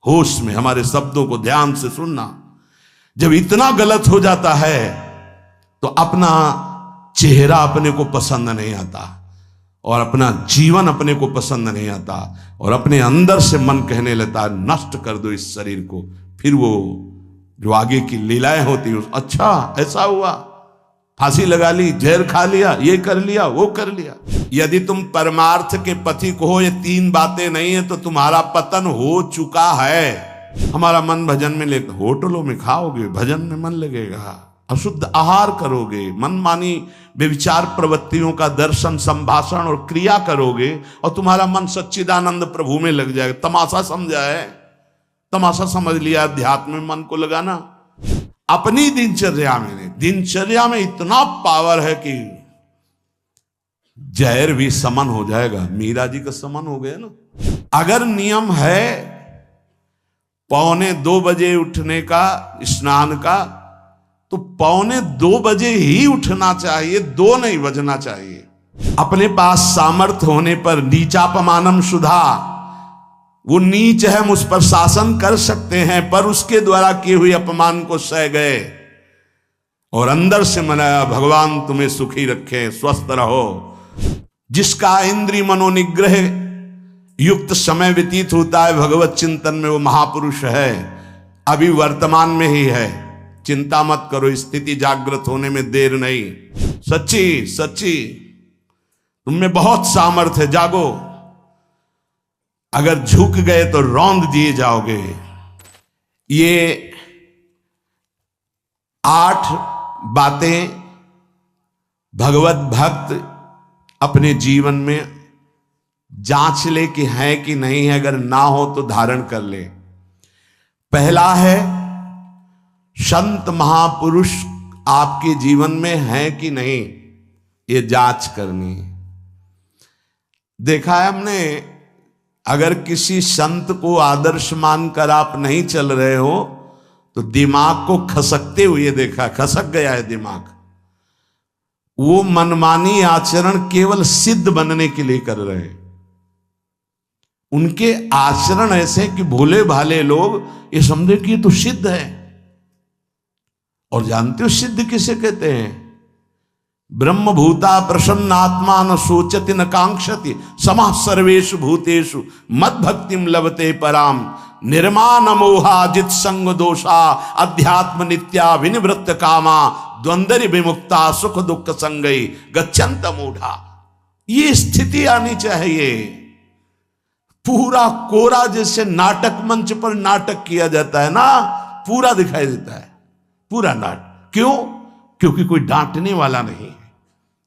होश में हमारे शब्दों को ध्यान से सुनना। जब इतना गलत हो जाता है तो अपना चेहरा अपने को पसंद नहीं आता और अपना जीवन अपने को पसंद नहीं आता और अपने अंदर से मन कहने लगता है नष्ट कर दो इस शरीर को। फिर वो जो आगे की लीलाएं होती, अच्छा ऐसा हुआ, फांसी लगा ली, जहर खा लिया, ये कर लिया, वो कर लिया। यदि तुम परमार्थ के पथिक हो, ये तीन बातें नहीं है तो तुम्हारा पतन हो चुका है। हमारा मन भजन में लेकर, होटलों में खाओगे, भजन में मन लगेगा, अशुद्ध आहार करोगे, मनमानी व्यभिचार प्रवृत्तियों का दर्शन, संभाषण और क्रिया करोगे और तुम्हारा मन सच्चिदानंद प्रभु में लग जाएगा। तमाशा समझा है, तमाशा समझ लिया अध्यात्म में मन को लगाना। अपनी दिनचर्या में इतना पावर है कि जहर भी समन हो जाएगा। मीरा जी का समन हो गया ना। अगर नियम है 1:45 बजे उठने का, स्नान का, तो 1:45 बजे ही उठना चाहिए, 2 नहीं बजना चाहिए। अपने पास सामर्थ्य होने पर नीचापमानम सुधा, वो नीच है, हम उस पर शासन कर सकते हैं, पर उसके द्वारा किए हुए अपमान को सह गए और अंदर से मनाया भगवान तुम्हें सुखी रखे, स्वस्थ रहो। जिसका इंद्रिय मनोनिग्रह युक्त समय व्यतीत होता है भगवत चिंतन में, वो महापुरुष है। अभी वर्तमान में ही है, चिंता मत करो, स्थिति जागृत होने में देर नहीं। सच्ची सच्ची तुम में बहुत सामर्थ्य है, जागो। अगर झुक गए तो रौंद दिए जाओगे। ये 8 बातें भगवत भक्त अपने जीवन में जांच ले कि है कि नहीं है, अगर ना हो तो धारण कर ले। पहला है, संत महापुरुष आपके जीवन में है कि नहीं, ये जांच करनी है। देखा है हमने, अगर किसी संत को आदर्श मानकर आप नहीं चल रहे हो तो दिमाग को खसकते हुए देखा, खसक गया है दिमाग। वो मनमानी आचरण केवल सिद्ध बनने के लिए कर रहे हैं। उनके आचरण ऐसे कि भोले भाले लोग ये समझे कि ये तो सिद्ध है। और जानते हो सिद्ध किसे कहते हैं? ब्रह्म भूता प्रसन्नात्मा न सोचति न कांक्षति समः सर्वेषु भूतेषु मद भक्तिम लभते पराम निर्माण मोहाजित संग दोषा अध्यात्म नित्या विनिवृत्त कामा द्वंद्व विमुक्ता सुख दुख संगई गच्छन्त मूढ़ा। ये स्थिति आनी चाहिए। पूरा कोरा जैसे नाटक मंच पर नाटक किया जाता है ना, पूरा दिखाई देता है, पूरा नाटक। क्यों? क्योंकि कोई डांटने वाला नहीं है,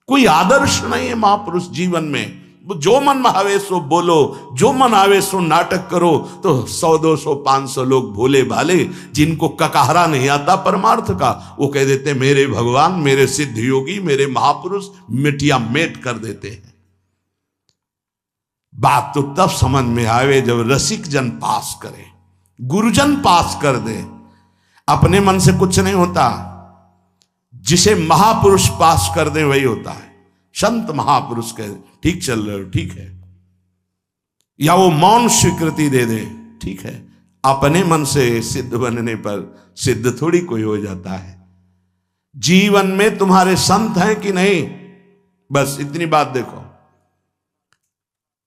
कोई आदर्श नहीं है महापुरुष जीवन में। जो मन में आवे सो बोलो, जो मन आवे सो नाटक करो, तो 100 200 500 लोग भोले भाले जिनको ककहरा नहीं आता परमार्थ का, वो कह देते मेरे भगवान, मेरे सिद्ध योगी, मेरे महापुरुष मिटिया मेट कर देते हैं। बात तो तब समझ में आवे जब रसिक जन पास करे, गुरुजन पास कर दे। अपने मन से कुछ नहीं होता, जिसे महापुरुष पास कर दे वही होता है। संत महापुरुष कहे ठीक चल रहे हो, ठीक है, या वो मौन स्वीकृति दे दे, ठीक है। अपने मन से सिद्ध बनने पर सिद्ध थोड़ी कोई हो जाता है। जीवन में तुम्हारे संत हैं कि नहीं, बस इतनी बात देखो।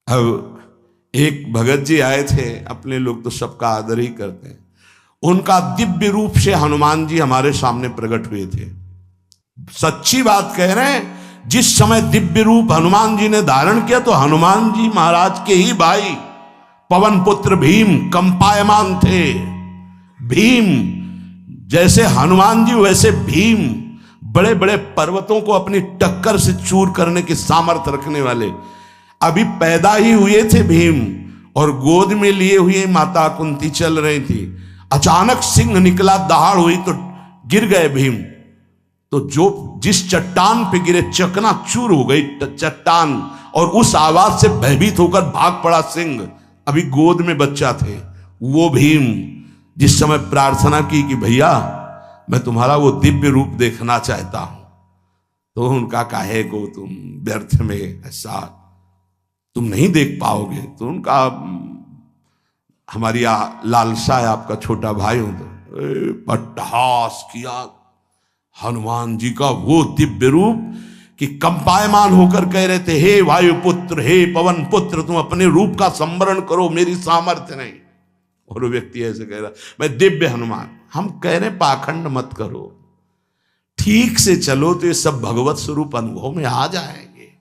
अब एक भगत जी आए थे, अपने लोग तो सबका आदर ही करते हैं। उनका दिव्य रूप से हनुमान जी हमारे सामने प्रकट हुए थे। सच्ची बात कह रहे हैं, जिस समय दिव्य रूप हनुमान जी ने धारण किया तो हनुमान जी महाराज के ही भाई पवन पुत्र भीम कंपायमान थे। भीम जैसे हनुमान जी वैसे भीम, बड़े बड़े पर्वतों को अपनी टक्कर से चूर करने की सामर्थ्य रखने वाले। अभी पैदा ही हुए थे भीम और गोद में लिए हुए माता कुंती चल रही थी। अचानक सिंह निकला, दहाड़ हुई तो गिर गए भीम। तो जो जिस चट्टान पे गिरे चकनाचूर हो गई चट्टान, और उस आवाज से भयभीत होकर भाग पड़ा सिंह। अभी गोद में बच्चा थे। वो भीम जिस समय प्रार्थना की कि भैया मैं तुम्हारा वो दिव्य रूप देखना चाहता हूं, तो उनका काहे को तुम व्यर्थ में ऐसा तुम नहीं देख पाओगे। तो उनका हमारी लालसा है आपका छोटा भाई हूं तो पट्टहास किया हनुमान जी का वो दिव्य रूप कि कंपायमान होकर कह रहे थे, हे वायुपुत्र, हे पवन पुत्र, तुम अपने रूप का संवरण करो, मेरी सामर्थ्य नहीं। और वो व्यक्ति ऐसे कह रहा, मैं दिव्य हनुमान। हम कह रहे पाखंड मत करो, ठीक से चलो तो ये सब भगवत स्वरूप अनुभव में आ जाएंगे।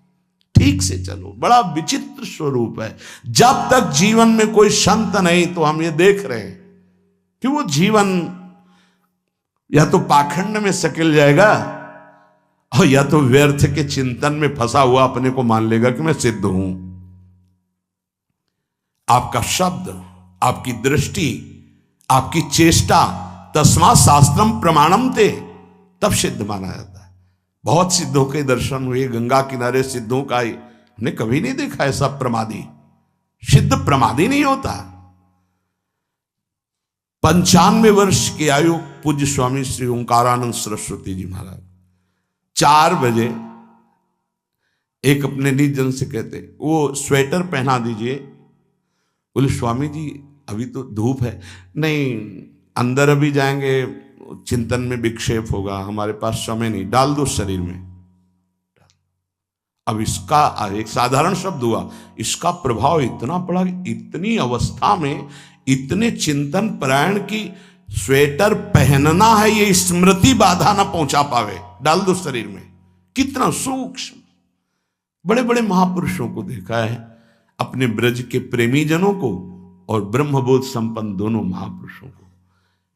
ठीक से चलो, बड़ा विचित्र स्वरूप है। जब तक जीवन में कोई संत नहीं तो हम ये देख रहे हैं कि वो जीवन या तो पाखंड में सकिल जाएगा और या तो व्यर्थ के चिंतन में फंसा हुआ अपने को मान लेगा कि मैं सिद्ध हूं। आपका शब्द, आपकी दृष्टि, आपकी चेष्टा, तस्मा शास्त्रम प्रमाणम ते, तब सिद्ध माना जाता है। बहुत सिद्धों के दर्शन हुए, गंगा किनारे सिद्धों का हमने कभी नहीं देखा ऐसा प्रमादी। सिद्ध प्रमादी नहीं होता। 95 वर्ष की आयु पूज्य स्वामी श्री ओंकारानंद सरस्वती जी महाराज 4 बजे एक अपने निज जन से कहते, वो स्वेटर पहना दीजिए। बोले स्वामी जी अभी तो धूप है। नहीं, अंदर अभी जाएंगे, चिंतन में विक्षेप होगा, हमारे पास समय नहीं, डाल दो शरीर में। अब इसका एक साधारण शब्द हुआ, इसका प्रभाव इतना पड़ा, इतनी अवस्था में इतने चिंतन परायण की स्वेटर पहनना है, ये स्मृति बाधा ना पहुंचा पावे, डाल दो शरीर में। कितना सूक्ष्म। बड़े बड़े महापुरुषों को देखा है, अपने ब्रज के प्रेमी जनों को और ब्रह्मबोध संपन्न दोनों महापुरुषों को,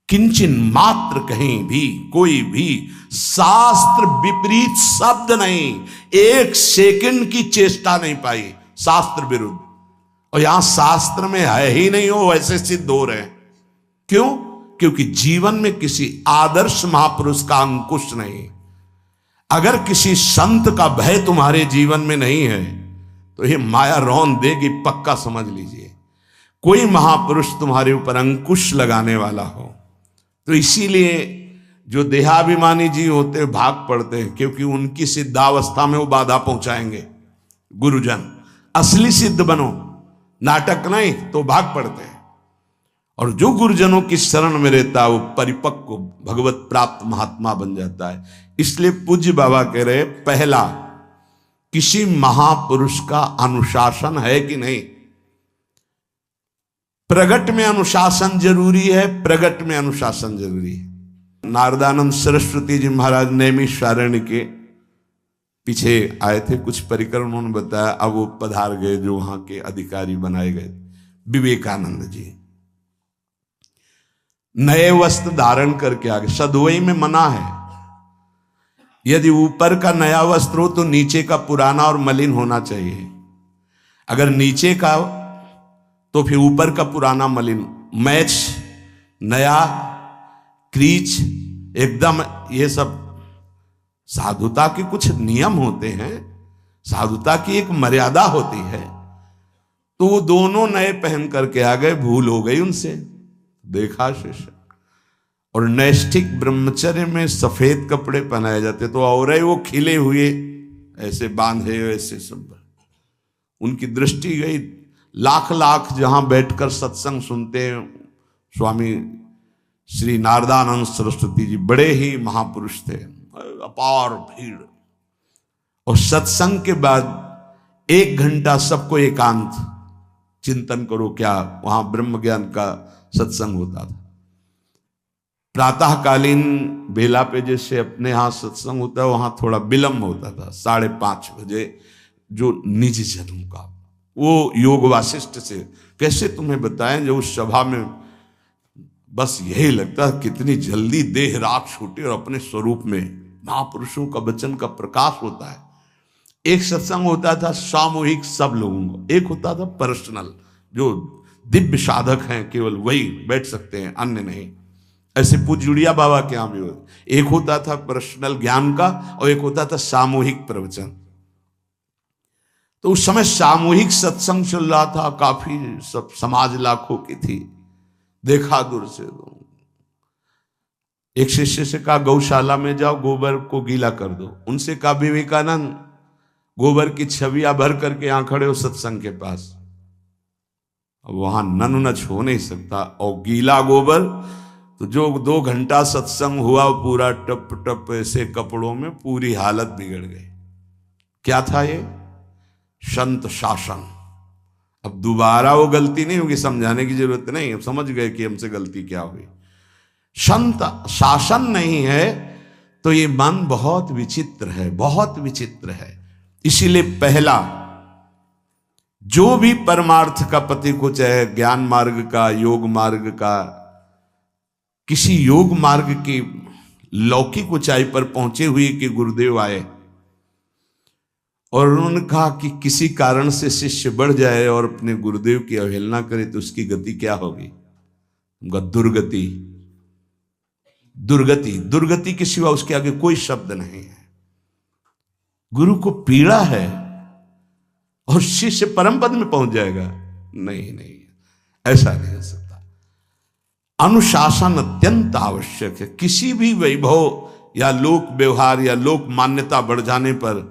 किंचन मात्र कहीं भी कोई भी शास्त्र विपरीत शब्द नहीं, 1 सेकंड की चेष्टा नहीं पाई शास्त्र विरुद्ध। और यहां शास्त्र में है ही नहीं, हो वैसे सिद्ध हो रहे हैं। क्यों? क्योंकि जीवन में किसी आदर्श महापुरुष का अंकुश नहीं। अगर किसी संत का भय तुम्हारे जीवन में नहीं है तो ये माया रौन देगी, पक्का समझ लीजिए। कोई महापुरुष तुम्हारे ऊपर अंकुश लगाने वाला हो तो इसीलिए जो देहाभिमानी जी होते भाग पड़ते हैं, क्योंकि उनकी सिद्धावस्था में वो बाधा पहुंचाएंगे। गुरुजन असली सिद्ध बनो, नाटक नहीं, तो भाग पड़ते हैं। और जो गुरुजनों की शरण में रहता है वो परिपक्व भगवत प्राप्त महात्मा बन जाता है। इसलिए पूज्य बाबा कह रहे, पहला, किसी महापुरुष का अनुशासन है कि नहीं। प्रगट में अनुशासन जरूरी है, प्रगट में अनुशासन जरूरी है। नारदानंद सरस्वती जी महाराज नैमिषारण्य के पीछे आए थे, कुछ परिक्रम उन्होंने बताया। अब वो पधार गए जो वहां के अधिकारी बनाए गए, विवेकानंद जी। नए वस्त्र धारण करके आ गए। सदवई में मना है, यदि ऊपर का नया वस्त्र हो तो नीचे का पुराना और मलिन होना चाहिए। अगर नीचे का तो फिर ऊपर का पुराना मलिन, मैच नया, क्रीच एकदम, ये सब साधुता के कुछ नियम होते हैं, साधुता की एक मर्यादा होती है। तो वो दोनों नए पहन करके आ गए, भूल हो गई उनसे, देखा शिष्य। और नैष्ठिक ब्रह्मचर्य में सफेद कपड़े पहनाए जाते, तो और वो खिले हुए ऐसे बांधे, ऐसे सब। उनकी दृष्टि गई, लाख लाख जहां बैठकर सत्संग सुनते हैं स्वामी श्री नारदानंद सरस्वती जी, बड़े ही महापुरुष थे, अपार भीड़। और सत्संग के बाद 1 घंटा सबको एकांत चिंतन करो। क्या वहां ब्रह्म ज्ञान का सत्संग होता था। प्रातःकालीन बेला पे जैसे अपने यहाँ सत्संग होता है, वहां थोड़ा विलंब होता था, 5:30 बजे। जो निज जनों का वो योग वासिष्ठ से कैसे तुम्हें बताएं, जो उस सभा में बस यही लगता है कितनी जल्दी देह रात छूटे और अपने स्वरूप में महापुरुषों का वचन का प्रकाश होता है। एक सत्संग होता था सामूहिक सब लोगों को, एक होता था पर्सनल, जो दिव्य साधक हैं केवल वही बैठ सकते हैं, अन्य नहीं। ऐसे पूज्य बाबा के यहाँ भी एक होता था पर्सनल ज्ञान का और एक होता था सामूहिक प्रवचन। तो उस समय सामूहिक सत्संग चल रहा था, काफी सब समाज लाखों की थी। देखा दूर से, एक शिष्य से कहा गौशाला में जाओ, गोबर को गीला कर दो। उनसे कहा विवेकानंद गोबर की छवियां भर करके यहां खड़े हो सत्संग के पास। अब वहां नच हो नहीं सकता, और गीला गोबर तो जो 2 घंटा सत्संग हुआ पूरा टप टप ऐसे कपड़ों में, पूरी हालत बिगड़ गई। क्या था ये? संत शासन। अब दोबारा वो गलती नहीं होगी, समझाने की जरूरत नहीं, अब समझ गए कि हमसे गलती क्या हुई। संत शासन नहीं है तो ये मन बहुत विचित्र है, बहुत विचित्र है। इसीलिए पहला, जो भी परमार्थ का पति को, चाहे ज्ञान मार्ग का, योग मार्ग का, किसी योग मार्ग की लौकिक ऊंचाई पर पहुंचे हुए कि गुरुदेव आए और उन्होंने कहा कि किसी कारण से शिष्य बढ़ जाए और अपने गुरुदेव की अवहेलना करे तो उसकी गति क्या होगी? उनका दुर्गति। दुर्गति, दुर्गति के सिवा उसके आगे कोई शब्द नहीं है। गुरु को पीड़ा है और शिष्य परम पद में पहुंच जाएगा? नहीं नहीं, ऐसा नहीं हो सकता। अनुशासन अत्यंत आवश्यक है। किसी भी वैभव या लोक व्यवहार या लोक मान्यता बढ़ जाने पर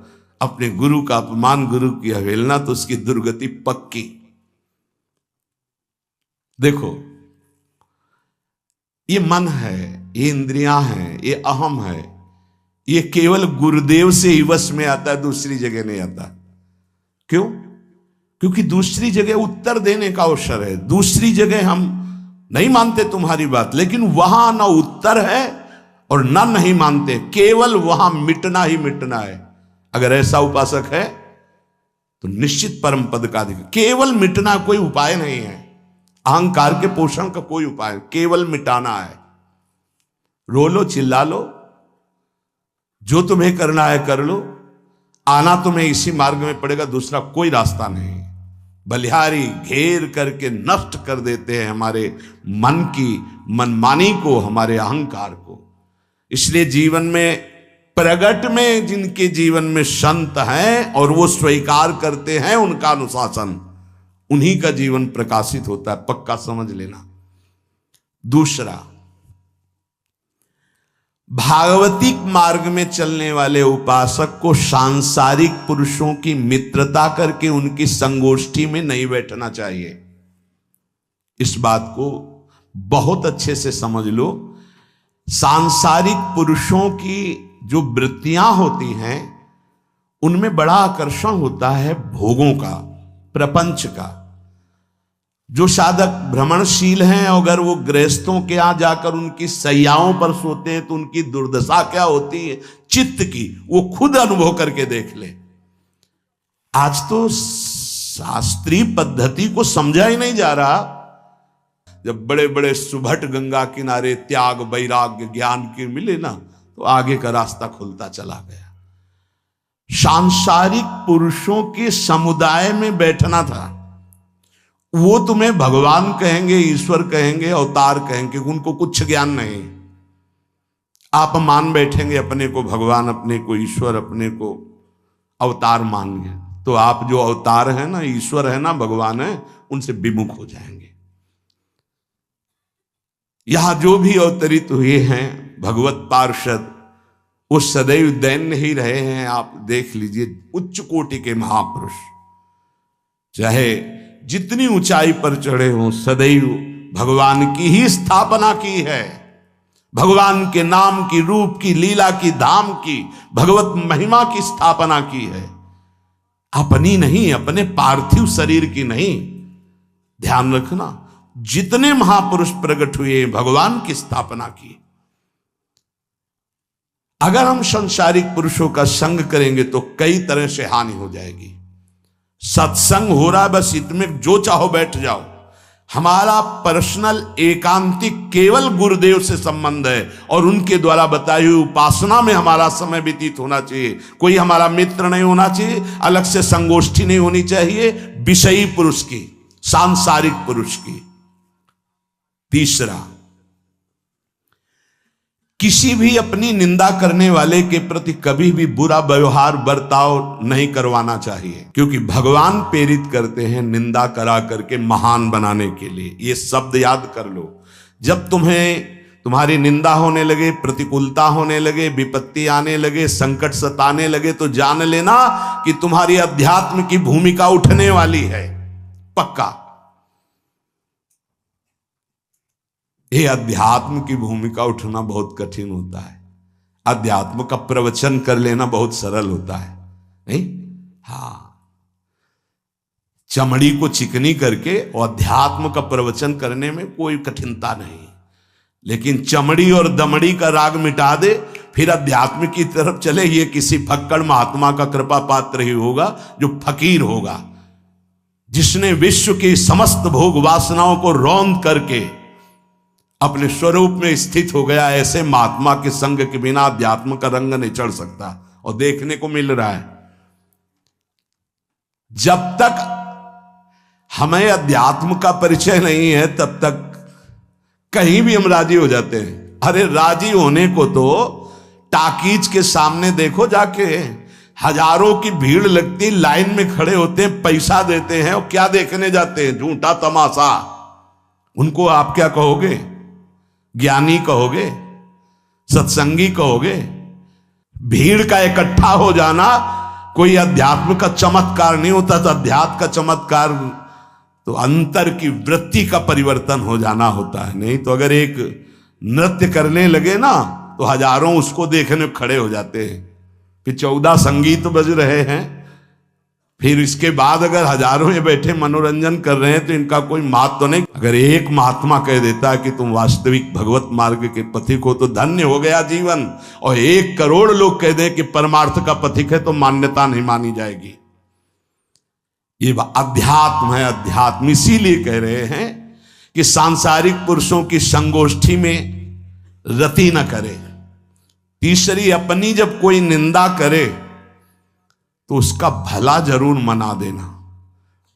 अपने गुरु का अपमान, गुरु की अवहेलना, तो उसकी दुर्गति पक्की। देखो, ये मन है, ये इंद्रियां हैं, ये अहम है, ये केवल गुरुदेव से ही वश में आता है, दूसरी जगह नहीं आता। क्यों? क्योंकि दूसरी जगह उत्तर देने का अवसर है। दूसरी जगह हम नहीं मानते तुम्हारी बात, लेकिन वहां ना उत्तर है और ना नहीं मानते, केवल वहां मिटना ही मिटना है। अगर ऐसा उपासक है तो निश्चित परम पद का अधिकार। केवल मिटना कोई उपाय नहीं है, अहंकार के पोषण का कोई उपाय, केवल मिटाना है। रो लो, चिल्ला लो, जो तुम्हें करना है कर लो, आना तुम्हें इसी मार्ग में पड़ेगा, दूसरा कोई रास्ता नहीं। बलिहारी घेर करके नष्ट कर देते हैं हमारे मन की मनमानी को, हमारे अहंकार को। इसलिए जीवन में प्रगट में जिनके जीवन में संत हैं और वो स्वीकार करते हैं उनका अनुशासन, उन्हीं का जीवन प्रकाशित होता है, पक्का समझ लेना। दूसरा, भागवतिक मार्ग में चलने वाले उपासक को सांसारिक पुरुषों की मित्रता करके उनकी संगोष्ठी में नहीं बैठना चाहिए। इस बात को बहुत अच्छे से समझ लो। सांसारिक पुरुषों की जो वृत्तियां होती हैं उनमें बड़ा आकर्षण होता है भोगों का, प्रपंच का। जो साधक भ्रमणशील हैं, अगर वो गृहस्थों के यहां जाकर उनकी सैयाओं पर सोते हैं तो उनकी दुर्दशा क्या होती है चित्त की, वो खुद अनुभव करके देख ले। आज तो शास्त्रीय पद्धति को समझा ही नहीं जा रहा। जब बड़े बड़े सुभट गंगा किनारे त्याग, वैराग्य, ज्ञान के मिले ना, तो आगे का रास्ता खुलता चला गया। सांसारिक पुरुषों के समुदाय में बैठना था। वो तुम्हें भगवान कहेंगे, ईश्वर कहेंगे, अवतार कहेंगे, उनको कुछ ज्ञान नहीं। आप मान बैठेंगे अपने को भगवान, अपने को ईश्वर, अपने को अवतार मानेंगे, तो आप जो अवतार है ना, ईश्वर है ना, भगवान है, उनसे विमुख हो जाएंगे। यहां जो भी अवतरित हुए हैं भगवत पार्षद, वो सदैव दैन्य ही रहे हैं। आप देख लीजिए, उच्च कोटि के महापुरुष चाहे जितनी ऊंचाई पर चढ़े हों, सदैव भगवान की ही स्थापना की है। भगवान के नाम की, रूप की, लीला की, धाम की, भगवत महिमा की स्थापना की है, अपनी नहीं, अपने पार्थिव शरीर की नहीं। ध्यान रखना, जितने महापुरुष प्रकट हुए भगवान की स्थापना की। अगर हम संसारिक पुरुषों का संग करेंगे तो कई तरह से हानि हो जाएगी। सत्संग हो रहा है, बस इतने जो चाहो बैठ जाओ। हमारा पर्सनल एकांतिक केवल गुरुदेव से संबंध है और उनके द्वारा बताई हुई उपासना में हमारा समय व्यतीत होना चाहिए। कोई हमारा मित्र नहीं होना चाहिए, अलग से संगोष्ठी नहीं होनी चाहिए विषयी पुरुष की, सांसारिक पुरुष की। तीसरा, किसी भी अपनी निंदा करने वाले के प्रति कभी भी बुरा व्यवहार बर्ताव नहीं करवाना चाहिए, क्योंकि भगवान प्रेरित करते हैं निंदा करा करके महान बनाने के लिए। ये शब्द याद कर लो। जब तुम्हारी निंदा होने लगे, प्रतिकूलता होने लगे, विपत्ति आने लगे, संकट सताने लगे, तो जान लेना कि तुम्हारी अध्यात्म की भूमिका उठने वाली है, पक्का। ये अध्यात्म की भूमिका उठना बहुत कठिन होता है। अध्यात्म का प्रवचन कर लेना बहुत सरल होता है, नहीं? हाँ, चमड़ी को चिकनी करके और अध्यात्म का प्रवचन करने में कोई कठिनता नहीं, लेकिन चमड़ी और दमड़ी का राग मिटा दे फिर अध्यात्म की तरफ चले, ये किसी फक्कड़ महात्मा का कृपा पात्र ही होगा जो फकीर होगा, जिसने विश्व की समस्त भोग वासनाओं को रौंद करके अपने स्वरूप में स्थित हो गया। ऐसे महात्मा के संग के बिना अध्यात्म का रंग नहीं चढ़ सकता, और देखने को मिल रहा है। जब तक हमें अध्यात्म का परिचय नहीं है तब तक कहीं भी हम राजी हो जाते हैं। अरे राजी होने को तो टाकीज के सामने देखो जाके, हजारों की भीड़ लगती, लाइन में खड़े होते हैं, पैसा देते हैं, और क्या देखने जाते हैं? झूठा तमाशा। उनको आप क्या कहोगे? ज्ञानी कहोगे? सत्संगी कहोगे? भीड़ का इकट्ठा हो जाना कोई अध्यात्म का चमत्कार नहीं होता। तो अध्यात्म का चमत्कार तो अंतर की वृत्ति का परिवर्तन हो जाना होता है। नहीं तो अगर एक नृत्य करने लगे ना तो हजारों उसको देखने खड़े हो जाते हैं। फिर 14 संगीत बज रहे हैं, फिर इसके बाद अगर हजारों ये बैठे मनोरंजन कर रहे हैं तो इनका कोई महत्व तो नहीं। अगर एक महात्मा कह देता है कि तुम वास्तविक भगवत मार्ग के पथिक हो तो धन्य हो गया जीवन, और 1 करोड़ लोग कह दें कि परमार्थ का पथिक है तो मान्यता नहीं मानी जाएगी। ये अध्यात्म है। अध्यात्म इसीलिए कह रहे हैं कि सांसारिक पुरुषों की संगोष्ठी में रति न करे। तीसरी, अपनी जब कोई निंदा करे तो उसका भला जरूर मना देना,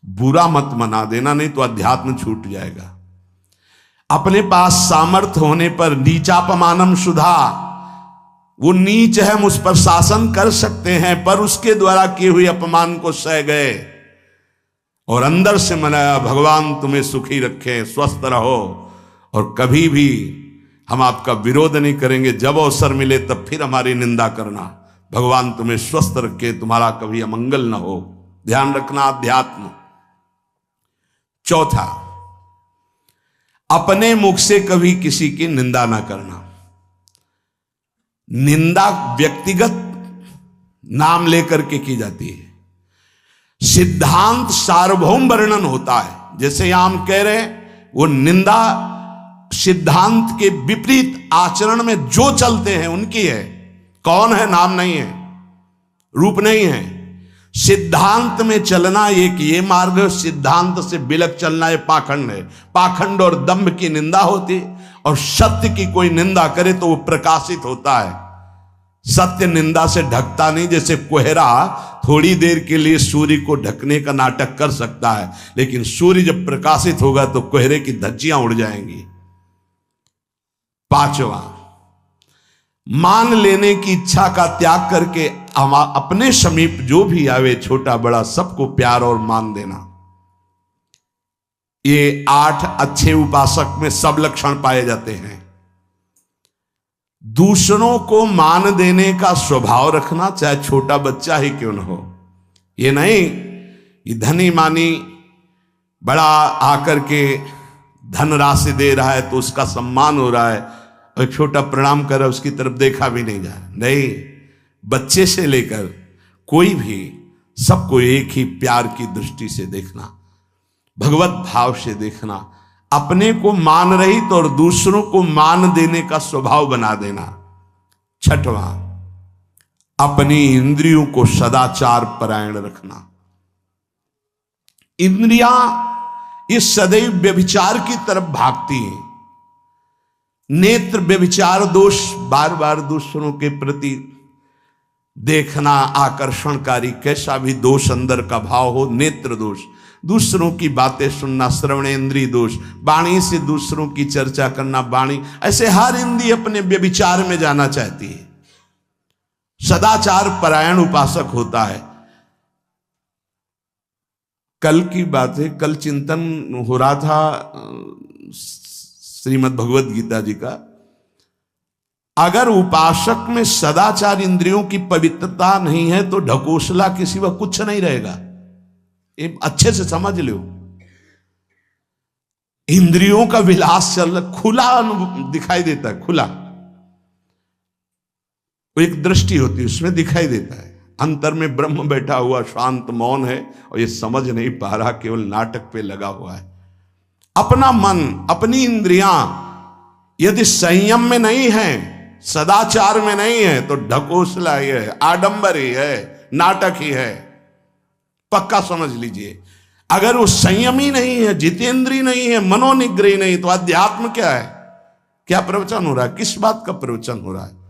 बुरा मत मना देना, नहीं तो अध्यात्म छूट जाएगा। अपने पास सामर्थ्य होने पर नीचापमानम सुधा, वो नीच है, हम उस पर शासन कर सकते हैं, पर उसके द्वारा किए हुए अपमान को सह गए और अंदर से मनाया, भगवान तुम्हें सुखी रखे, स्वस्थ रहो, और कभी भी हम आपका विरोध नहीं करेंगे। जब अवसर मिले तब फिर हमारी निंदा करना, भगवान तुम्हें स्वस्थ रखे, तुम्हारा कभी अमंगल न हो। ध्यान रखना अध्यात्म। चौथा, अपने मुख से कभी किसी की निंदा ना करना। निंदा व्यक्तिगत नाम लेकर के की जाती है, सिद्धांत सार्वभौम वर्णन होता है। जैसे यहां हम कह रहे हैं, वो निंदा सिद्धांत के विपरीत आचरण में जो चलते हैं उनकी है। कौन है? नाम नहीं है, रूप नहीं है। सिद्धांत में चलना एक ये मार्ग, सिद्धांत से बिलक चलना ये पाखंड है। पाखंड और दंभ की निंदा होती, और सत्य की कोई निंदा करे तो वो प्रकाशित होता है। सत्य निंदा से ढकता नहीं। जैसे कोहरा थोड़ी देर के लिए सूर्य को ढकने का नाटक कर सकता है, लेकिन सूर्य जब प्रकाशित होगा तो कोहरे की धज्जियां उड़ जाएंगी। पांचवा, मान लेने की इच्छा का त्याग करके अपने समीप जो भी आवे, छोटा बड़ा सबको प्यार और मान देना। ये 8 अच्छे उपासक में सब लक्षण पाए जाते हैं। दूसरों को मान देने का स्वभाव रखना, चाहे छोटा बच्चा ही क्यों न हो। ये नहीं कि धनी मानी बड़ा आकर के धन राशि दे रहा है तो उसका सम्मान हो रहा है, और एक छोटा प्रणाम कर रहा है उसकी तरफ देखा भी नहीं जा रहा। नहीं, बच्चे से लेकर कोई भी सबको एक ही प्यार की दृष्टि से देखना, भगवत भाव से देखना। अपने को मान रहित और दूसरों को मान देने का स्वभाव बना देना। छठवां, अपनी इंद्रियों को सदाचार परायण रखना। इंद्रियां ये सदैव व्यभिचार की तरफ भागती हैं। नेत्र व्यभिचार दोष, बार बार दूसरों के प्रति देखना आकर्षणकारी, कैसा भी दोष अंदर का भाव हो, नेत्र दोष। दूसरों की बातें सुनना, श्रवणेन्द्रिय दोष। वाणी से दूसरों की चर्चा करना, वाणी। ऐसे हर इंद्रिय अपने व्यभिचार में जाना चाहती है। सदाचार परायण उपासक होता है। कल की बात है, कल चिंतन हो रहा था श्रीमद् भगवत गीता जी का। अगर उपासक में सदाचार इंद्रियों की पवित्रता नहीं है तो ढकोसला के सिवा कुछ नहीं रहेगा। ये अच्छे से समझ लो। इंद्रियों का विलास चल रहा, खुला दिखाई देता है, खुला। वो एक दृष्टि होती है, उसमें दिखाई देता है। अंतर में ब्रह्म बैठा हुआ शांत मौन है और ये समझ नहीं पा रहा, केवल नाटक पे लगा हुआ है। अपना मन, अपनी इंद्रियां यदि संयम में नहीं है, सदाचार में नहीं है, तो ढकोसला ही है, आडंबर ही है, नाटक ही है। पक्का समझ लीजिए। अगर वो संयमी नहीं है, जितेंद्रीय नहीं है, मनोनिग्रही नहीं, तो अध्यात्म क्या है? क्या प्रवचन हो रहा है? किस बात का प्रवचन हो रहा है?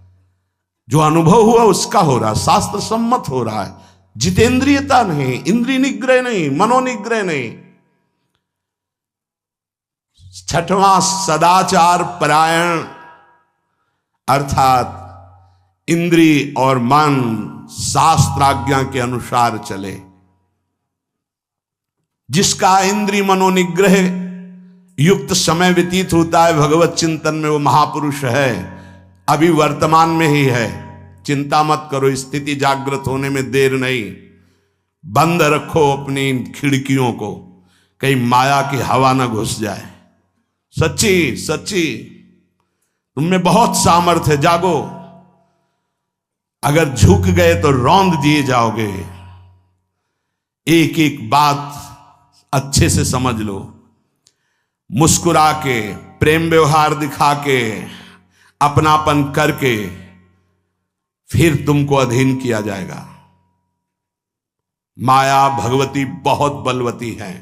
जो अनुभव हुआ उसका हो रहा है, शास्त्र सम्मत हो रहा है। जितेंद्रियता नहीं, इंद्रिय निग्रह नहीं, मनोनिग्रह नहीं। छठवां, सदाचार परायण, अर्थात इंद्रिय और मन शास्त्राज्ञा के अनुसार चले। जिसका इंद्रिय मनोनिग्रह युक्त समय व्यतीत होता है भगवत चिंतन में, वो महापुरुष है। अभी वर्तमान में ही है, चिंता मत करो, स्थिति जागृत होने में देर नहीं। बंद रखो अपनी खिड़कियों को, कहीं माया की हवा ना घुस जाए। सच्ची सच्ची तुम में बहुत सामर्थ्य है, जागो। अगर झुक गए तो रौंद दिए जाओगे। एक एक बात अच्छे से समझ लो। मुस्कुरा के, प्रेम व्यवहार दिखा के, अपनापन करके फिर तुमको अधीन किया जाएगा। माया भगवती बहुत बलवती है।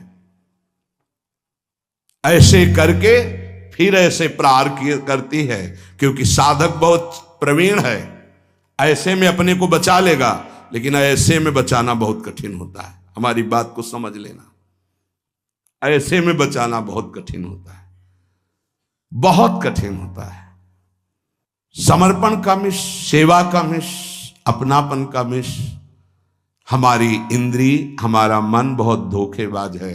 ऐसे करके फिर ऐसे प्रहार करती है, क्योंकि साधक बहुत प्रवीण है। ऐसे में अपने को बचा लेगा, लेकिन ऐसे में बचाना बहुत कठिन होता है। हमारी बात को समझ लेना, ऐसे में बचाना बहुत कठिन होता है, बहुत कठिन होता है। समर्पण का मिश, सेवा का मिश, अपनापन का मिश। हमारी इंद्री, हमारा मन बहुत धोखेबाज है,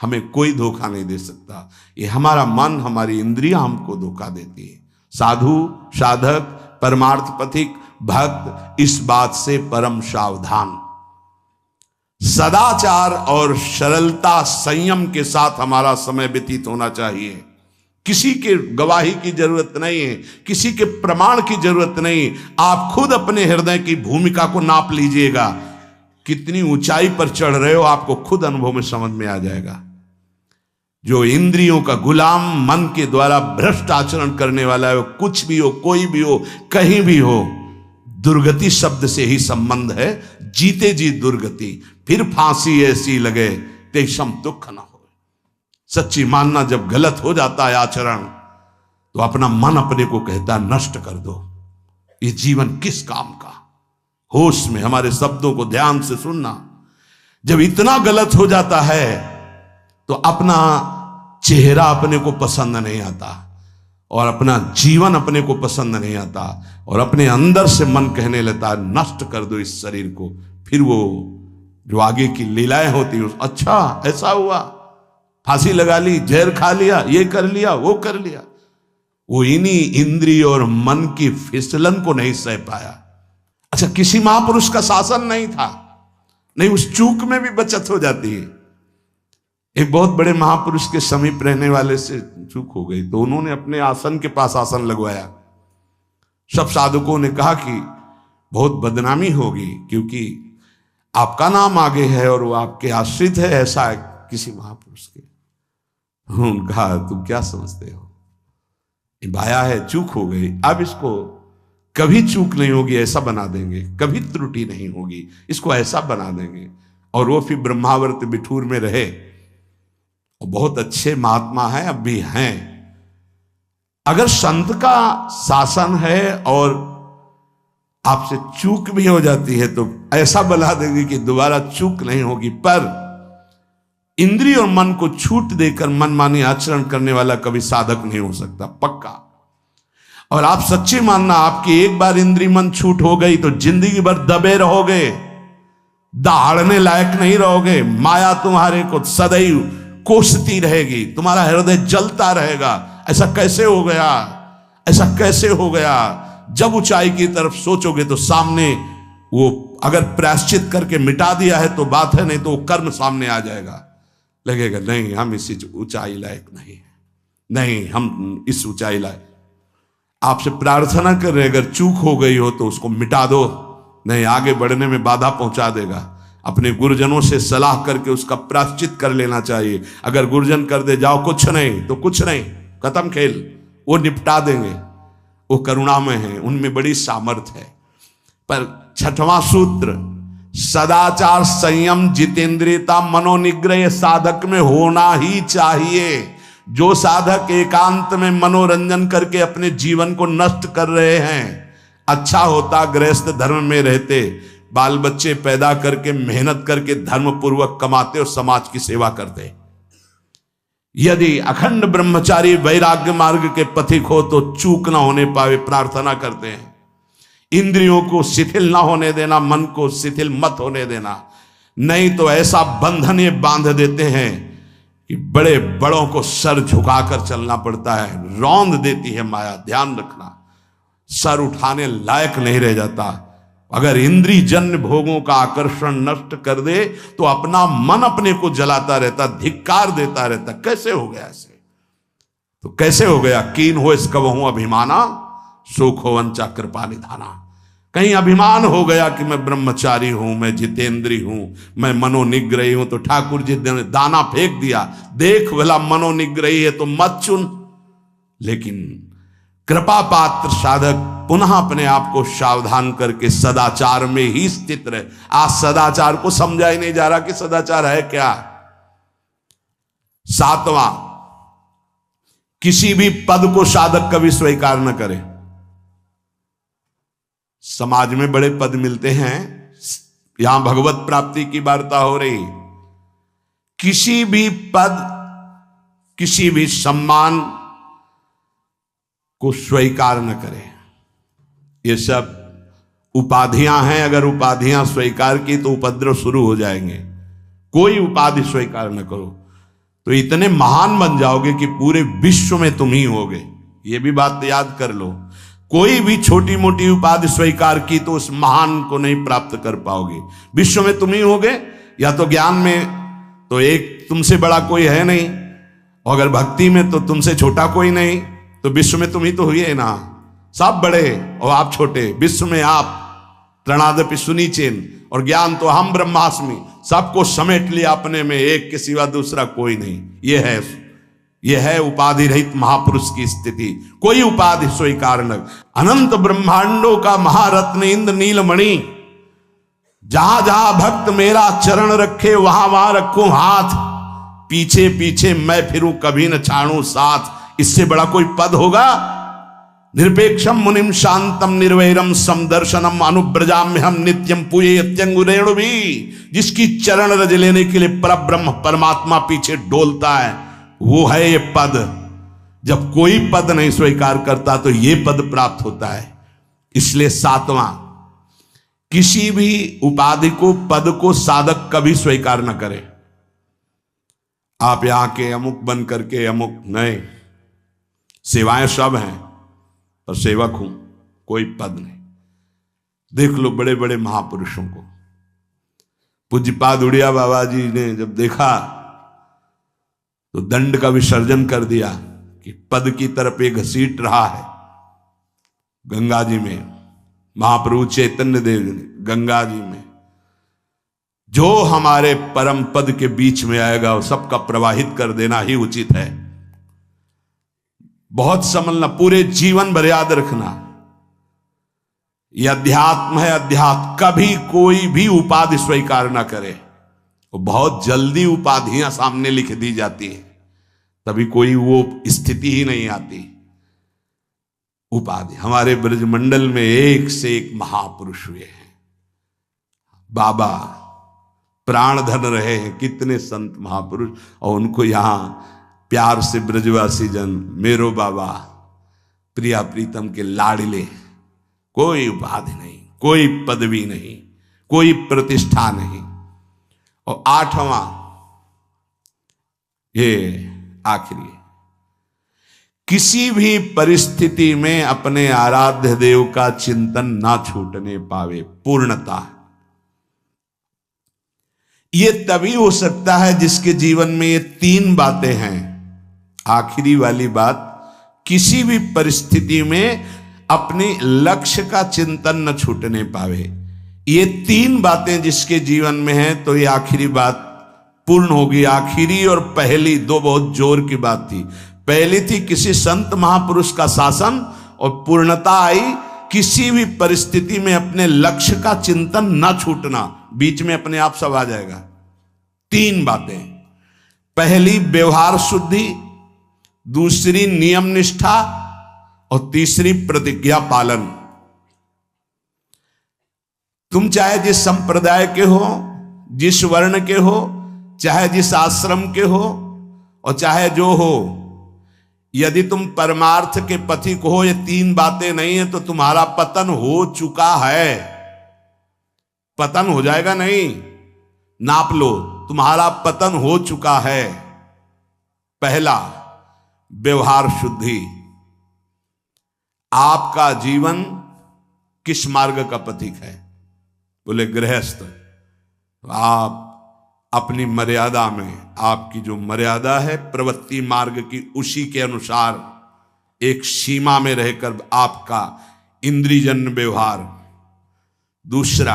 हमें कोई धोखा नहीं दे सकता। ये हमारा मन, हमारी इंद्रियां हमको धोखा देती है। साधु, साधक, परमार्थ पथिक, भक्त इस बात से परम सावधान। सदाचार और सरलता, संयम के साथ हमारा समय व्यतीत होना चाहिए। किसी के गवाही की जरूरत नहीं है, किसी के प्रमाण की जरूरत नहीं। आप खुद अपने हृदय की भूमिका को नाप लीजिएगा। कितनी ऊंचाई पर चढ़ रहे हो, आपको खुद अनुभव में समझ में आ जाएगा। जो इंद्रियों का गुलाम, मन के द्वारा भ्रष्ट आचरण करने वाला है, वो कुछ भी हो, कोई भी हो, कहीं भी हो, दुर्गति शब्द से ही संबंध है। जीते जी दुर्गति, फिर फांसी ऐसी लगे तेषम दुख न हो। सच्ची मानना, जब गलत हो जाता है आचरण, तो अपना मन अपने को कहता है नष्ट कर दो, ये जीवन किस काम का। होश में हमारे शब्दों को ध्यान से सुनना। जब इतना गलत हो जाता है तो अपना चेहरा अपने को पसंद नहीं आता, और अपना जीवन अपने को पसंद नहीं आता, और अपने अंदर से मन कहने लगता है नष्ट कर दो इस शरीर को। फिर वो जो आगे की लीलाएं होती है, अच्छा ऐसा हुआ, फांसी लगा ली, जहर खा लिया, ये कर लिया, वो कर लिया। वो इन्हीं इंद्रिय और मन की फिसलन को नहीं सह पाया। अच्छा, किसी महापुरुष का शासन नहीं था, नहीं, उस चूक में भी बचत हो जाती है। एक बहुत बड़े महापुरुष के समीप रहने वाले से चूक हो गई, तो उन्होंने अपने आसन के पास आसन लगवाया। सब साधुकों ने कहा कि बहुत बदनामी होगी, क्योंकि आपका नाम आगे है और वो आपके आश्रित है, ऐसा है किसी महापुरुष के। उन्होंने कहा तुम क्या समझते हो, ये बाया है, चूक हो गई, अब इसको कभी चूक नहीं होगी ऐसा बना देंगे, कभी त्रुटि नहीं होगी, इसको ऐसा बना देंगे। और वो फिर ब्रह्मावर्त बिठूर में रहे, और बहुत अच्छे महात्मा हैं, अब भी हैं। अगर संत का शासन है और आपसे चूक भी हो जाती है, तो ऐसा बना देंगे कि दोबारा चूक नहीं होगी। पर इंद्रिय और मन को छूट देकर मनमानी आचरण करने वाला कभी साधक नहीं हो सकता, पक्का। और आप सच्ची मानना, आपकी एक बार इंद्रिय मन छूट हो गई तो जिंदगी भर दबे रहोगे, दहाड़ने लायक नहीं रहोगे। माया तुम्हारे को सदैव कोसती रहेगी, तुम्हारा हृदय जलता रहेगा। ऐसा कैसे हो गया, ऐसा कैसे हो गया। जब ऊंचाई की तरफ सोचोगे तो सामने वो, अगर प्रायश्चित करके मिटा दिया है तो बात है, नहीं तो वो कर्म सामने आ जाएगा। लगेगा नहीं हम इस ऊंचाई लायक नहीं है, नहीं हम इस ऊंचाई लायक। आपसे प्रार्थना कर रहे, अगर चूक हो गई हो तो उसको मिटा दो, नहीं आगे बढ़ने में बाधा पहुंचा देगा। अपने गुरुजनों से सलाह करके उसका प्रायश्चित कर लेना चाहिए। अगर गुरुजन कर दे जाओ कुछ नहीं तो कुछ नहीं, खत्म खेल, वो निपटा देंगे, वो करुणामय है, उनमें बड़ी सामर्थ्य है। पर छठवां सूत्र, सदाचार संयम जितेंद्रियता मनोनिग्रह साधक में होना ही चाहिए। जो साधक एकांत में मनोरंजन करके अपने जीवन को नष्ट कर रहे हैं, अच्छा होता गृहस्थ धर्म में रहते, बाल बच्चे पैदा करके मेहनत करके धर्म पूर्वक कमाते और समाज की सेवा करते। यदि अखंड ब्रह्मचारी वैराग्य मार्ग के पथिक हो तो चूक ना होने पावे प्रार्थना करते हैं। इंद्रियों को शिथिल ना होने देना, मन को शिथिल मत होने देना, नहीं तो ऐसा बंधन ये बांध देते हैं कि बड़े बड़ों को सर झुकाकर चलना पड़ता है, रौंद देती है माया। ध्यान रखना, सर उठाने लायक नहीं रह जाता। अगर इंद्रिय जन्य भोगों का आकर्षण नष्ट कर दे तो अपना मन अपने को जलाता रहता, धिक्कार देता रहता। कैसे हो गया ऐसे? तो कैसे हो गया? कीन हो इस कबहू अभिमाना, सुख हो वंचा कृपा निधाना। कहीं अभिमान हो गया कि मैं ब्रह्मचारी हूं, मैं जितेंद्री हूं, मैं मनोनिग्रही हूं, तो ठाकुर जी ने दाना फेंक दिया, देख भला मनोनिग्रही है तो मत चुन। लेकिन कृपा पात्र साधक पुनः अपने आप को सावधान करके सदाचार में ही स्थित रहे। आज सदाचार को समझा ही नहीं जा रहा कि सदाचार है क्या। सातवां, किसी भी पद को साधक कभी स्वीकार न करे। समाज में बड़े पद मिलते हैं, यहां भगवत प्राप्ति की वार्ता हो रही। किसी भी पद, किसी भी सम्मान को स्वीकार न करें। ये सब उपाधियां हैं, अगर उपाधियां स्वीकार की तो उपद्रव शुरू हो जाएंगे। कोई उपाधि स्वीकार न करो तो इतने महान बन जाओगे कि पूरे विश्व में तुम ही होगे। ये भी बात याद कर लो। कोई भी छोटी मोटी उपाधि स्वीकार की तो उस महान को नहीं प्राप्त कर पाओगे। विश्व में तुम ही होगे, या तो ज्ञान में तो एक तुमसे बड़ा कोई है नहीं, और अगर भक्ति में तो तुमसे छोटा कोई नहीं, तो विश्व में तुम ही तो हुए ना। सब बड़े और आप छोटे, विश्व में आप त्रणादपि सुनीचेन, और ज्ञान तो हम ब्रह्मास्मि, सबको समेट लिया अपने में, एक के सिवा दूसरा कोई नहीं। यह है उपाधि रहित महापुरुष की स्थिति। कोई उपाधि स्वीकार न। अनंत ब्रह्मांडों का महारत्न इंद्र नीलमणि, जहां जहां भक्त मेरा चरण रखे वहां वहां रखूं हाथ, पीछे पीछे मैं फिरूं कभी न छाड़ूं साथ। इससे बड़ा कोई पद होगा? निरपेक्षम मुनिम शांतम निर्वैरम समदर्शनम अनुब्रजाम्य हम नित्यम पूये अत्यंगुरेणु भी। जिसकी चरण रज लेने के लिए परब्रह्म परमात्मा पीछे डोलता है, वो है ये पद। जब कोई पद नहीं स्वीकार करता तो ये पद प्राप्त होता है। इसलिए सातवां, किसी भी उपाधि को, पद को साधक कभी स्वीकार न करे। आप यहां के अमुक बन करके अमुक नहीं, सेवाएं सब हैं पर सेवक हूं, कोई पद नहीं। देख लो बड़े बड़े महापुरुषों को। पूज्यपाद उड़िया बाबा जी ने जब देखा तो दंड का विसर्जन कर दिया कि पद की तरफ ये घसीट रहा है। गंगा जी में महाप्रभु चैतन्य देव जी ने गंगा जी में जो हमारे परम पद के बीच में आएगा वो सबका प्रवाहित कर देना ही उचित है। बहुत समझना, पूरे जीवन भर याद रखना, यह अध्यात्म है। अध्यात्म कभी कोई भी उपाधि स्वीकार ना करे। वो बहुत जल्दी उपाधियां सामने लिख दी जाती है, तभी कोई वो स्थिति ही नहीं आती। उपाधि, हमारे ब्रजमंडल में एक से एक महापुरुष हुए हैं। बाबा प्राणधन रहे हैं, कितने संत महापुरुष, और उनको यहां प्यार से ब्रजवासी जन मेरो बाबा प्रिया प्रीतम के लाडले। कोई उपाधि नहीं, कोई पदवी नहीं, कोई प्रतिष्ठा नहीं। और आठवां, ये आखिरी, किसी भी परिस्थिति में अपने आराध्य देव का चिंतन ना छूटने पावे। पूर्णता, ये तभी हो सकता है जिसके जीवन में ये तीन बातें हैं। आखिरी वाली बात, किसी भी परिस्थिति में अपने लक्ष्य का चिंतन न छूटने पावे। ये तीन बातें जिसके जीवन में है तो ये आखिरी बात पूर्ण होगी। आखिरी और पहली दो बहुत जोर की बात थी। पहली थी किसी संत महापुरुष का शासन, और पूर्णता आई किसी भी परिस्थिति में अपने लक्ष्य का चिंतन न छूटना। बीच में अपने आप सब आ जाएगा। तीन बातें, पहली व्यवहार शुद्धि, दूसरी नियम निष्ठा, और तीसरी प्रतिज्ञा पालन। तुम चाहे जिस संप्रदाय के हो, जिस वर्ण के हो, चाहे जिस आश्रम के हो, और चाहे जो हो, यदि तुम परमार्थ के पथिक हो, ये तीन बातें नहीं है तो तुम्हारा पतन हो चुका है। पतन हो जाएगा नहीं, नाप लो, तुम्हारा पतन हो चुका है। पहला, व्यवहार शुद्धि। आपका जीवन किस मार्ग का पथिक है? बोले गृहस्थ। तो आप अपनी मर्यादा में, आपकी जो मर्यादा है प्रवृत्ति मार्ग की, उसी के अनुसार एक सीमा में रहकर आपका इंद्रियजन्य व्यवहार। दूसरा,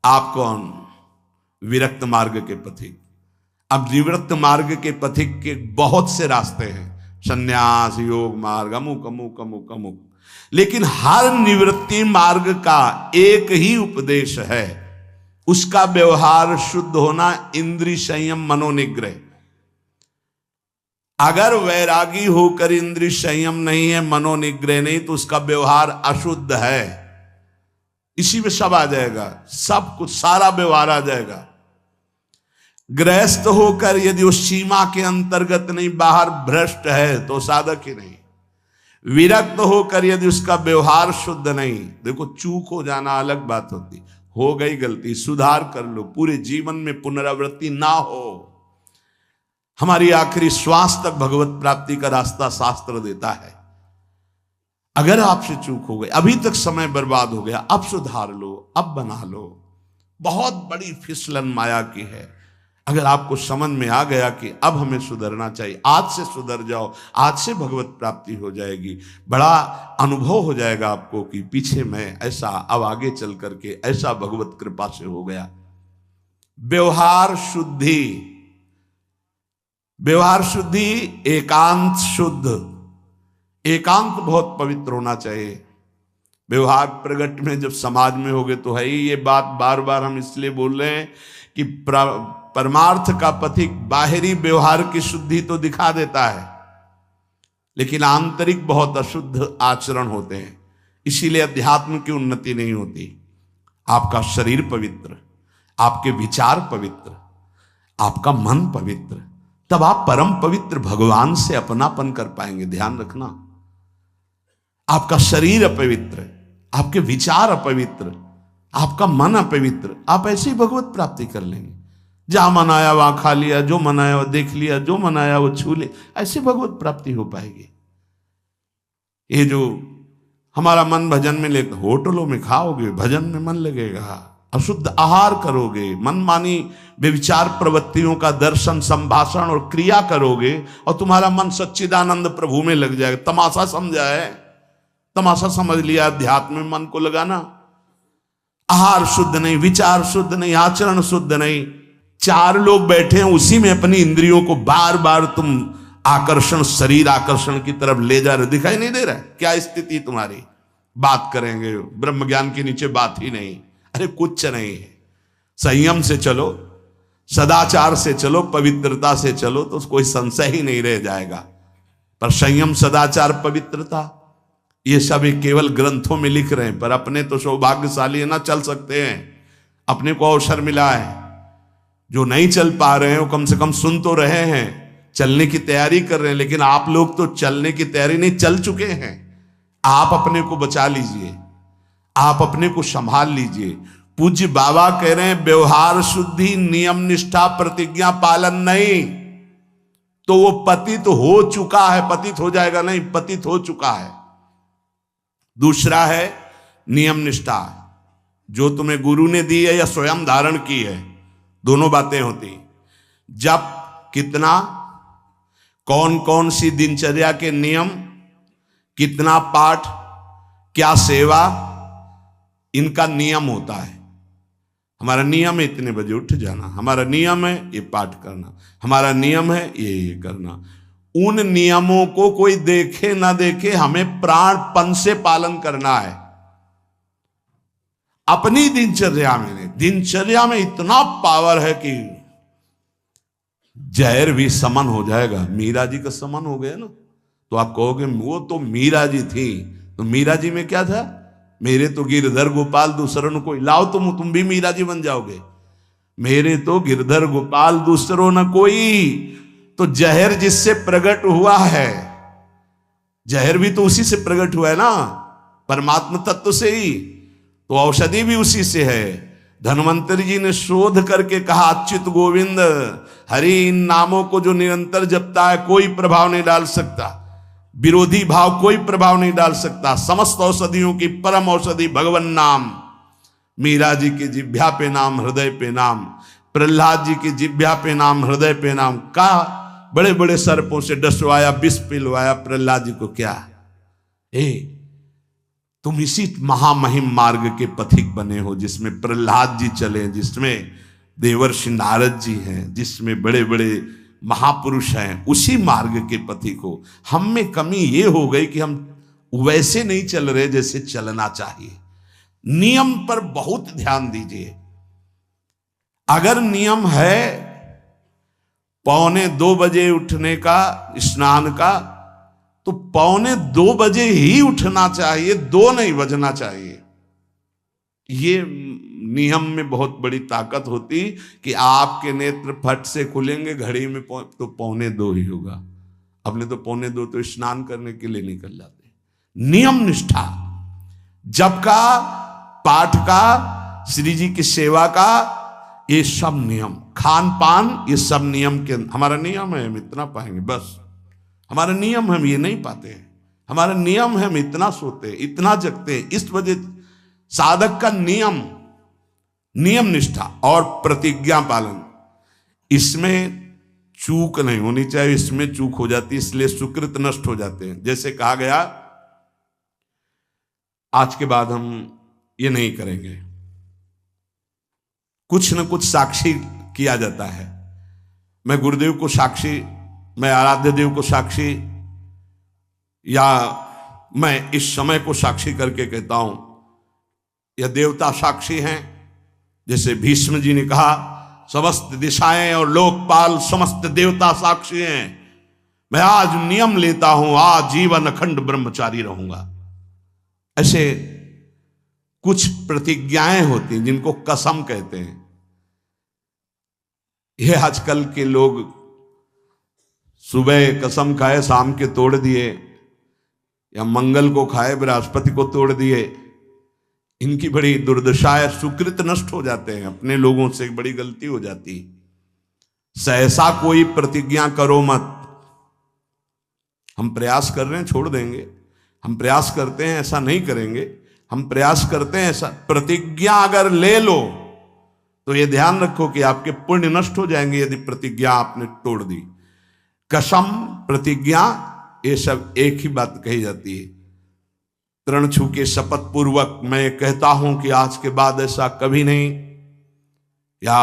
आप कौन? विरक्त मार्ग के पथिक। अब निवृत्त मार्ग के पथिक के बहुत से रास्ते हैं, संन्यास, योग मार्ग, अमुक अमुक अमुक अमुक, लेकिन हर निवृत्ति मार्ग का एक ही उपदेश है, उसका व्यवहार शुद्ध होना, इंद्रिय संयम, मनोनिग्रह। अगर वैरागी होकर इंद्रिय संयम नहीं है, मनोनिग्रह नहीं, तो उसका व्यवहार अशुद्ध है। इसी में सब आ जाएगा, सब कुछ, सारा व्यवहार आ जाएगा। गृहस्थ होकर यदि उस सीमा के अंतर्गत नहीं, बाहर भ्रष्ट है, तो साधक ही नहीं। विरक्त होकर यदि उसका व्यवहार शुद्ध नहीं, देखो चूक हो जाना अलग बात होती, हो गई गलती, सुधार कर लो, पूरे जीवन में पुनरावृत्ति ना हो। हमारी आखिरी श्वास तक भगवत प्राप्ति का रास्ता शास्त्र देता है। अगर आपसे चूक हो गई, अभी तक समय बर्बाद हो गया, अब सुधार लो, अब बना लो। बहुत बड़ी फिसलन माया की है। अगर आपको समझ में आ गया कि अब हमें सुधरना चाहिए, आज से सुधर जाओ, आज से भगवत प्राप्ति हो जाएगी। बड़ा अनुभव हो जाएगा आपको कि पीछे मैं ऐसा, अब आगे चल करके ऐसा भगवत कृपा से हो गया। व्यवहार शुद्धि। व्यवहार शुद्धि, एकांत शुद्ध। एकांत बहुत पवित्र होना चाहिए। व्यवहार प्रगट में जब समाज में हो गए तो है ही। ये बात बार बार हम इसलिए बोल रहे हैं कि परमार्थ का पथिक बाहरी व्यवहार की शुद्धि तो दिखा देता है, लेकिन आंतरिक बहुत अशुद्ध आचरण होते हैं। इसीलिए अध्यात्म की उन्नति नहीं होती। आपका शरीर पवित्र, आपके विचार पवित्र, आपका मन पवित्र, तब आप परम पवित्र भगवान से अपनापन कर पाएंगे। ध्यान रखना, आपका शरीर अपवित्र, आपके विचार अपवित्र, आपका मन अपवित्र, आप ऐसे ही भगवत प्राप्ति कर लेंगे। जहां मन आया वहां खा लिया, जो मन आया वो देख लिया, जो मन आया वो छू ले, ऐसे भगवत प्राप्ति हो पाएगी। ये जो हमारा मन भजन में ले, होटलों में खाओगे, भजन में मन लगेगा, अशुद्ध आहार करोगे, मनमानी व्यभिचार प्रवृत्तियों का दर्शन, संभाषण और क्रिया करोगे, और तुम्हारा मन सच्चिदानंद प्रभु में लग जाएगा। तमाशा समझा है, तमाशा समझ लिया अध्यात्म में मन को लगाना। आहार शुद्ध नहीं, विचार शुद्ध नहीं, आचरण शुद्ध नहीं, चार लोग बैठे हैं उसी में अपनी इंद्रियों को बार बार तुम आकर्षण, शरीर आकर्षण की तरफ ले जा रहे, दिखाई नहीं दे रहा है क्या स्थिति तुम्हारी? बात करेंगे, ब्रह्म ज्ञान के नीचे बात ही नहीं। अरे कुछ नहीं है। संयम से चलो, सदाचार से चलो, पवित्रता से चलो, तो कोई संशय ही नहीं रह जाएगा। पर संयम, सदाचार, पवित्रता, ये सब केवल ग्रंथों में लिख रहे हैं, पर अपने तो सौभाग्यशाली है ना, चल सकते हैं। अपने को अवसर मिला है। जो नहीं चल पा रहे हैं वो कम से कम सुन तो रहे हैं, चलने की तैयारी कर रहे हैं। लेकिन आप लोग तो चलने की तैयारी नहीं, चल चुके हैं। आप अपने को बचा लीजिए, आप अपने को संभाल लीजिए। पूज्य बाबा कह रहे हैं व्यवहार शुद्धि, नियम निष्ठा, प्रतिज्ञा पालन नहीं तो वो पतित हो चुका है। पतित हो जाएगा नहीं, पतित हो चुका है। दूसरा है नियम निष्ठा, जो तुम्हें गुरु ने दी है या स्वयं धारण की है। दोनों बातें होती। जब कितना, कौन कौन सी दिनचर्या के नियम, कितना पाठ, क्या सेवा, इनका नियम होता है। हमारा नियम है इतने बजे उठ जाना, हमारा नियम है ये पाठ करना, हमारा नियम है ये करना। उन नियमों को कोई देखे ना देखे, हमें प्राणपण से पालन करना है। अपनी दिनचर्या में इतना पावर है कि जहर भी समन हो जाएगा। मीरा जी का समन हो गया ना, तो आप कहोगे वो तो मीरा जी थी, तो मीरा जी में क्या था? मेरे तो गिरधर गोपाल दूसरों कोई, लाओ तुम भी मीरा जी बन जाओगे। मेरे तो गिरधर गोपाल दूसरों न कोई, तो जहर जिससे प्रकट हुआ है, जहर भी तो उसी से प्रकट हुआ है ना, परमात्मा तत्व से ही, तो औषधि भी उसी से है। धन्वंतरी जी ने शोध करके कहा, अच्युत गोविंद हरि इन नामों को जो निरंतर जपता है कोई प्रभाव नहीं डाल सकता, विरोधी भाव कोई प्रभाव नहीं डाल सकता। समस्त औषधियों की परम औषधि भगवन नाम। मीरा जी की जिह्वा पे नाम, हृदय पे नाम, प्रहलाद जी की जिह्वा पे नाम, हृदय पे नाम। का बड़े बड़े सर्पों से डसवाया, विष पिलवाया प्रहलाद जी को। क्या तुम इसी महामहिम मार्ग के पथिक बने हो, जिसमें प्रहलाद जी चले, जिसमें देवर्षि नारद जी हैं, जिसमें बड़े बड़े महापुरुष हैं, उसी मार्ग के पथिक हो। हम में कमी ये हो गई कि हम वैसे नहीं चल रहे जैसे चलना चाहिए। नियम पर बहुत ध्यान दीजिए। अगर नियम है 1:45 बजे उठने का, स्नान का, तो 1:45 बजे ही उठना चाहिए, 2 नहीं बजना चाहिए। ये नियम में बहुत बड़ी ताकत होती कि आपके नेत्र फट से खुलेंगे, घड़ी में तो 1:45 ही होगा। अपने तो 1:45 तो स्नान करने के लिए निकल जाते। नियम निष्ठा, जप का, पाठ का, श्री जी की सेवा का, ये सब नियम, खान पान, ये सब नियम के, हमारा नियम है हम इतना पाएंगे बस। हमारा नियम हम ये नहीं पाते। हमारा नियम है हम इतना सोते, इतना जगते। इस वजह साधक का नियम, नियम निष्ठा और प्रतिज्ञा पालन, इसमें चूक नहीं होनी चाहिए। इसमें चूक हो जाती, इसलिए सुकृत नष्ट हो जाते हैं। जैसे कहा गया, आज के बाद हम ये नहीं करेंगे, कुछ न कुछ साक्षी किया जाता है। मैं गुरुदेव को साक्षी, मैं आराध्य देव को साक्षी, या मैं इस समय को साक्षी करके कहता हूं, या देवता साक्षी हैं। जैसे भीष्म जी ने कहा, समस्त दिशाएं और लोकपाल समस्त देवता साक्षी हैं। मैं आज नियम लेता हूं, आज जीवन अखंड ब्रह्मचारी रहूंगा। ऐसे कुछ प्रतिज्ञाएं होती जिनको कसम कहते हैं। ये आजकल के लोग सुबह कसम खाए, शाम के तोड़ दिए, या मंगल को खाए, बृहस्पति को तोड़ दिए। इनकी बड़ी दुर्दशा है, सुकृत नष्ट हो जाते हैं, अपने लोगों से बड़ी गलती हो जाती। सहसा कोई प्रतिज्ञा करो मत। हम प्रयास कर रहे हैं, छोड़ देंगे, हम प्रयास करते हैं ऐसा नहीं करेंगे, हम प्रयास करते हैं ऐसा। प्रतिज्ञा अगर ले लो तो ये ध्यान रखो कि आपके पुण्य नष्ट हो जाएंगे यदि प्रतिज्ञा आपने तोड़ दी। कसम, प्रतिज्ञा, ये सब एक ही बात कही जाती है। तृण छू के शपथ पूर्वक मैं कहता हूं कि आज के बाद ऐसा कभी नहीं, या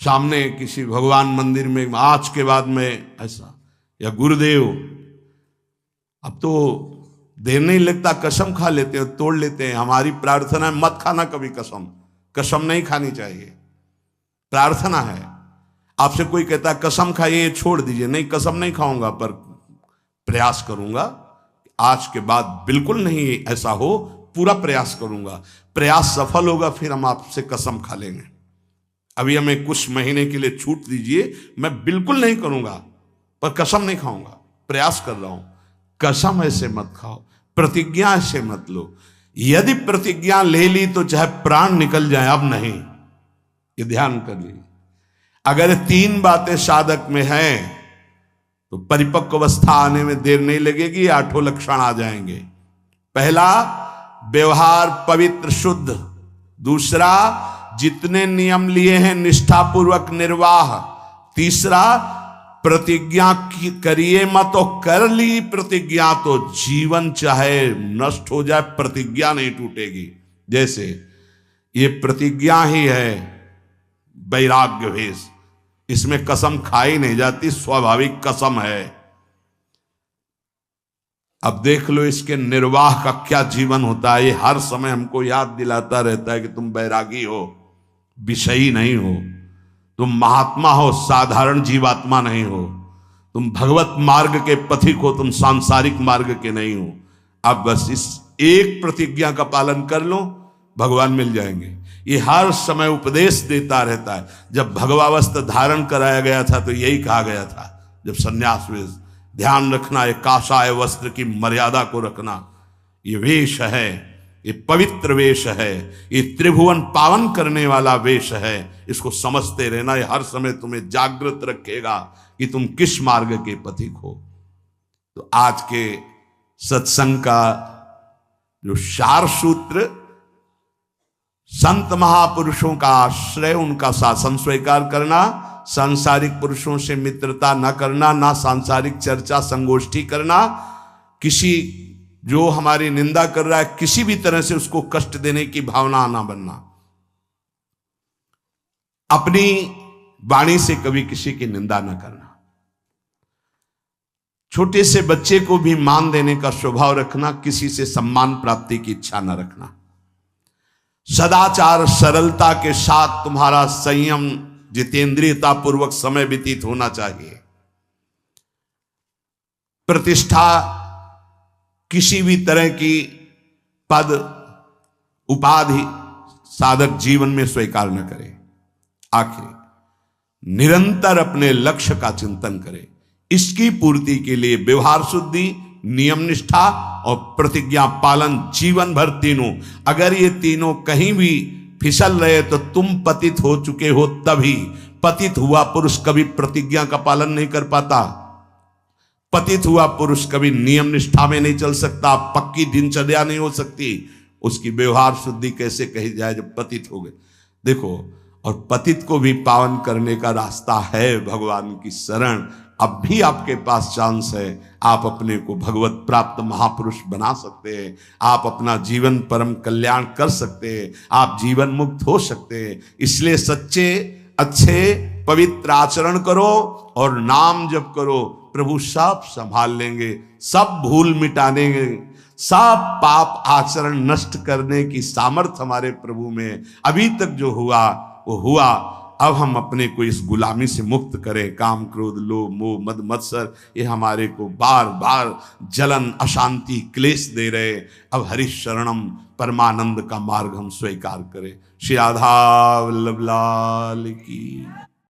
सामने किसी भगवान मंदिर में आज के बाद में ऐसा, या गुरुदेव, अब तो देर नहीं लगता, कसम खा लेते हैं, तोड़ लेते हैं। हमारी प्रार्थना है मत खाना कभी कसम, कसम नहीं खानी चाहिए, प्रार्थना है। आपसे कोई कहता है कसम खाइए, छोड़ दीजिए, नहीं कसम नहीं खाऊंगा, पर प्रयास करूंगा आज के बाद बिल्कुल नहीं ऐसा हो, पूरा प्रयास करूंगा। प्रयास सफल होगा फिर हम आपसे कसम खा लेंगे। अभी हमें कुछ महीने के लिए छूट दीजिए, मैं बिल्कुल नहीं करूंगा, पर कसम नहीं खाऊंगा, प्रयास कर रहा हूं। कसम ऐसे मत खाओ, प्रतिज्ञा ऐसे मत लो। यदि प्रतिज्ञा ले ली तो चाहे प्राण निकल जाए, अब नहीं, ये ध्यान कर लीजिए। अगर 3 बातें साधक में हैं तो परिपक्व अवस्था आने में देर नहीं लगेगी, 8 लक्षण आ जाएंगे। पहला, व्यवहार पवित्र शुद्ध। दूसरा, जितने नियम लिए हैं निष्ठापूर्वक निर्वाह। तीसरा, प्रतिज्ञा करिए मत, और कर ली प्रतिज्ञा तो जीवन चाहे नष्ट हो जाए प्रतिज्ञा नहीं टूटेगी। जैसे ये प्रतिज्ञा ही है वैराग्य भेष, इसमें कसम खाई नहीं जाती, स्वाभाविक कसम है। अब देख लो इसके निर्वाह का क्या जीवन होता है। ये हर समय हमको याद दिलाता रहता है कि तुम बैरागी हो, विषयी नहीं हो, तुम महात्मा हो, साधारण जीवात्मा नहीं हो, तुम भगवत मार्ग के पथिक हो, तुम सांसारिक मार्ग के नहीं हो। अब बस इस एक प्रतिज्ञा का पालन कर लो, भगवान मिल जाएंगे। ये हर समय उपदेश देता रहता है। जब भगवावस्था धारण कराया गया था तो यही कहा गया था, जब संन्यास वेश, ध्यान रखना ये काषाय वस्त्र की मर्यादा को रखना। ये वेश है, ये पवित्र वेश है, ये त्रिभुवन पावन करने वाला वेश है। इसको समझते रहना, ये हर समय तुम्हें जागृत रखेगा कि तुम किस मार्ग के पथिक हो। तो आज के सत्संग का जो सार सूत्र, संत महापुरुषों का आश्रय, उनका शासन स्वीकार करना, सांसारिक पुरुषों से मित्रता न करना, ना सांसारिक चर्चा संगोष्ठी करना, किसी जो हमारी निंदा कर रहा है किसी भी तरह से उसको कष्ट देने की भावना ना बनना, अपनी वाणी से कभी किसी की निंदा न करना, छोटे से बच्चे को भी मान देने का स्वभाव रखना, किसी से सम्मान प्राप्ति की इच्छा न रखना, सदाचार सरलता के साथ तुम्हारा संयम जितेंद्रियता पूर्वक समय व्यतीत होना चाहिए। प्रतिष्ठा किसी भी तरह की पद उपाधि साधक जीवन में स्वीकार न करे। आखिर निरंतर अपने लक्ष्य का चिंतन करे। इसकी पूर्ति के लिए व्यवहार शुद्धि, नियम निष्ठा और प्रतिज्ञा पालन जीवन भर तीनों। अगर ये तीनों कहीं भी फिसल रहे तो तुम पतित हो चुके हो। तभी पतित हुआ पुरुष कभी प्रतिज्ञा का पालन नहीं कर पाता, पतित हुआ पुरुष कभी नियम निष्ठा में नहीं चल सकता, पक्की दिनचर्या नहीं हो सकती। उसकी व्यवहार शुद्धि कैसे कही जाए जब पतित हो गए। देखो, और पतित को भी पावन करने का रास्ता है भगवान की शरण। अब भी आपके पास चांस है, आप अपने को भगवत प्राप्त महापुरुष बना सकते हैं, आप अपना जीवन परम कल्याण कर सकते हैं, आप जीवन मुक्त हो सकते हैं। इसलिए सच्चे अच्छे पवित्र आचरण करो और नाम जप करो, प्रभु सब संभाल लेंगे, सब भूल मिटा देंगे, सब पाप आचरण नष्ट करने की सामर्थ्य हमारे प्रभु में। अभी तक जो हुआ वो हुआ, अब हम अपने को इस गुलामी से मुक्त करें। काम क्रोध लोभ मोह मद मत्सर ये हमारे को बार बार जलन अशांति क्लेश दे रहे। अब हरि शरणम परमानंद का मार्ग हम स्वीकार करें। श्री राधा वल्लभ लाल की।